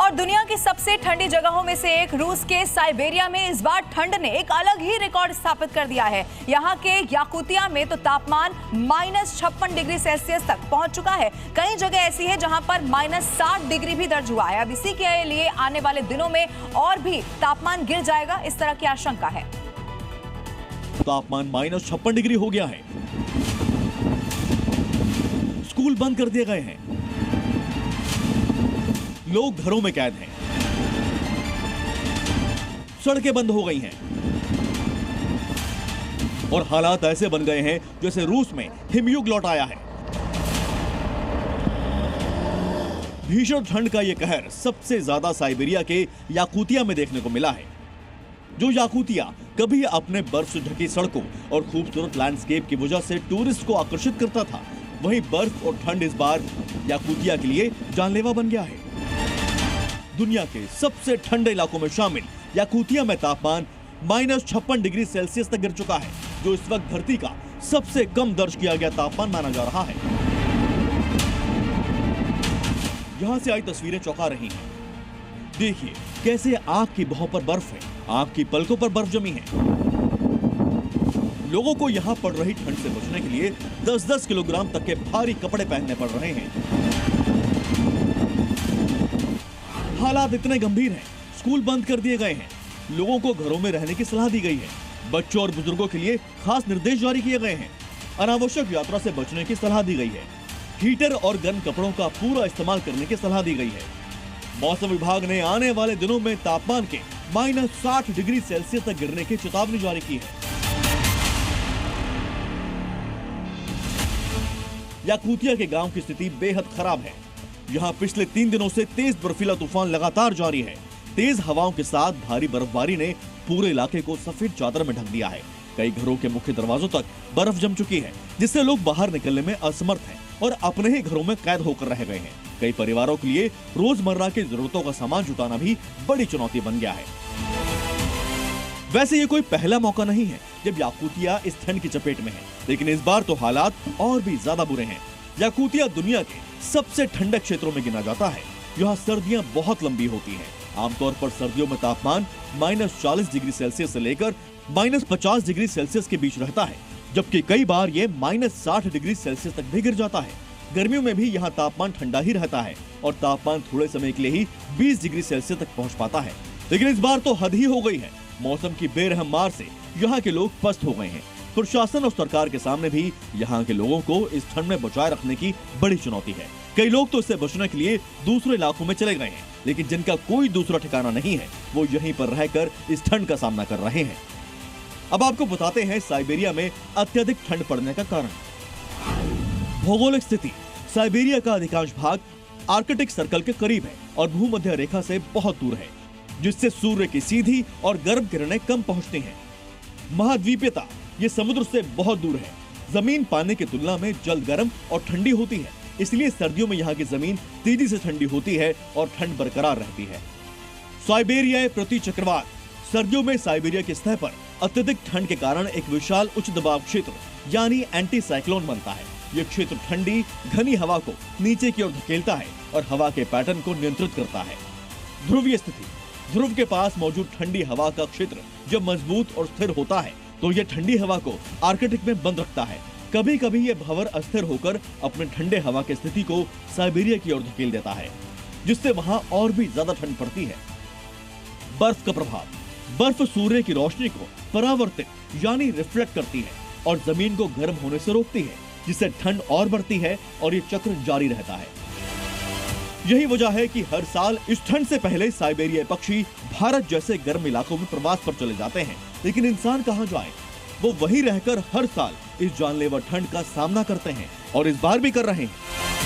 और दुनिया की सबसे ठंडी जगहों में से एक रूस के साइबेरिया में इस बार ठंड ने एक अलग ही रिकॉर्ड स्थापित कर दिया है। यहाँ के याकुतिया में तो तापमान -56 डिग्री सेल्सियस तक पहुंच चुका है। कई जगह ऐसी है जहां पर -60 डिग्री भी दर्ज हुआ है। अब इसी के लिए आने वाले दिनों में और भी तापमान गिर जाएगा, इस तरह की आशंका है। तापमान -56 डिग्री हो गया है। स्कूल बंद कर दिए गए हैं। लोग घरों में कैद हैं। सड़कें बंद हो गई हैं और हालात ऐसे बन गए हैं जैसे रूस में हिमयुग लौट आया है। भीषण ठंड का यह कहर सबसे ज्यादा साइबेरिया के याकुतिया में देखने को मिला है। जो याकुतिया कभी अपने बर्फ से ढकी सड़कों और खूबसूरत लैंडस्केप की वजह से टूरिस्ट को आकर्षित करता था, वहीं बर्फ और ठंड इस बार याकुतिया के लिए जानलेवा बन गया है। दुनिया के सबसे ठंडे इलाकों में शामिल याकुतिया में तापमान -56 डिग्री सेल्सियस तक गिर चुका है, जो इस वक्त धरती का सबसे कम दर्ज किया गया तापमान माना जा रहा है। यहां से आई तस्वीरें चौंका रही हैं। देखिए कैसे आंख की भौं पर बर्फ है, आंख की पलकों पर बर्फ जमी है। लोगों को यहां पड़ रही ठंड से बचने के लिए 10-10 किलोग्राम तक के भारी कपड़े पहनने पड़ रहे हैं। हालात इतने गंभीर हैं, स्कूल बंद कर दिए गए हैं। लोगों को घरों में रहने की सलाह दी गई है। बच्चों और बुजुर्गों के लिए खास निर्देश जारी किए गए हैं। अनावश्यक यात्रा से बचने की सलाह दी गई है। हीटर और गर्म कपड़ों का पूरा इस्तेमाल करने की सलाह दी गई है। मौसम विभाग ने आने वाले दिनों में तापमान के -60 डिग्री सेल्सियस तक गिरने की चेतावनी जारी की है। याकुतिया के गांव की स्थिति बेहद खराब है। यहाँ पिछले 3 दिनों से तेज बर्फीला तूफान लगातार जारी है। तेज हवाओं के साथ भारी बर्फबारी ने पूरे इलाके को सफेद चादर में ढक दिया है। कई घरों के मुख्य दरवाजों तक बर्फ जम चुकी है, जिससे लोग बाहर निकलने में असमर्थ हैं और अपने ही घरों में कैद होकर रह गए हैं। कई परिवारों के लिए रोजमर्रा की जरूरतों का सामान जुटाना भी बड़ी चुनौती बन गया है। वैसे ये कोई पहला मौका नहीं है जब याकुतिया इस ठंड की चपेट में है, लेकिन इस बार तो हालात और भी ज्यादा बुरे हैं। याकुतिया दुनिया के सबसे ठंडे क्षेत्रों में गिना जाता है। यहाँ सर्दियां बहुत लंबी होती हैं। आमतौर पर सर्दियों में तापमान -40 डिग्री सेल्सियस से लेकर -50 डिग्री सेल्सियस के बीच रहता है, जबकि कई बार ये -60 डिग्री सेल्सियस तक भी गिर जाता है। गर्मियों में भी यहाँ तापमान ठंडा ही रहता है और तापमान थोड़े समय के लिए ही 20 डिग्री सेल्सियस तक पहुँच पाता है। लेकिन इस बार तो हद ही हो गई है। मौसम की बेरहम मार से यहाँ के लोग पस्त हो गए हैं। प्रशासन और सरकार के सामने भी यहाँ के लोगों को इस ठंड में बचाए रखने की बड़ी चुनौती है। कई लोग तो इससे बचने के लिए दूसरे इलाकों में चले गए हैं, लेकिन जिनका कोई दूसरा ठिकाना नहीं है वो यहीं पर रहकर इस ठंड का सामना कर रहे हैं। अब आपको बताते हैं साइबेरिया में अत्यधिक ठंड पड़ने का कारण। भौगोलिक स्थिति: साइबेरिया का अधिकांश भाग आर्कटिक सर्कल के करीब है और भूमध्य रेखा से बहुत दूर है, जिससे सूर्य की सीधी और गर्म किरणें कम पहुंचती हैं। महाद्वीपीयता: ये समुद्र से बहुत दूर है। जमीन पानी की तुलना में जल्द गर्म और ठंडी होती है, इसलिए सर्दियों में यहाँ की जमीन तेजी से ठंडी होती है और ठंड बरकरार रहती है। साइबेरिया प्रति चक्रवात: सर्दियों में साइबेरिया की सतह पर अत्यधिक ठंड के कारण एक विशाल उच्च दबाव क्षेत्र यानी एंटी साइक्लोन बनता है। ये क्षेत्र ठंडी घनी हवा को नीचे की ओर धकेलता है और हवा के पैटर्न को नियंत्रित करता है। ध्रुवीय स्थिति: ध्रुव के पास मौजूद ठंडी हवा का क्षेत्र जब मजबूत और स्थिर होता है तो यह ठंडी हवा को आर्कटिक में बंद रखता है। कभी कभी यह भंवर अस्थिर होकर अपने ठंडे हवा की स्थिति को साइबेरिया की ओर धकेल देता है, जिससे वहां और भी ज्यादा ठंड पड़ती है। बर्फ का प्रभाव: बर्फ सूर्य की रोशनी को परावर्तित यानी रिफ्लेक्ट करती है और जमीन को गर्म होने से रोकती है, जिससे ठंड और बढ़ती है और ये चक्र जारी रहता है। यही वजह है कि हर साल इस ठंड से पहले साइबेरिया पक्षी भारत जैसे गर्म इलाकों में प्रवास पर चले जाते हैं, लेकिन इंसान कहां जाए? वो वहीं रहकर हर साल इस जानलेवा ठंड का सामना करते हैं और इस बार भी कर रहे हैं।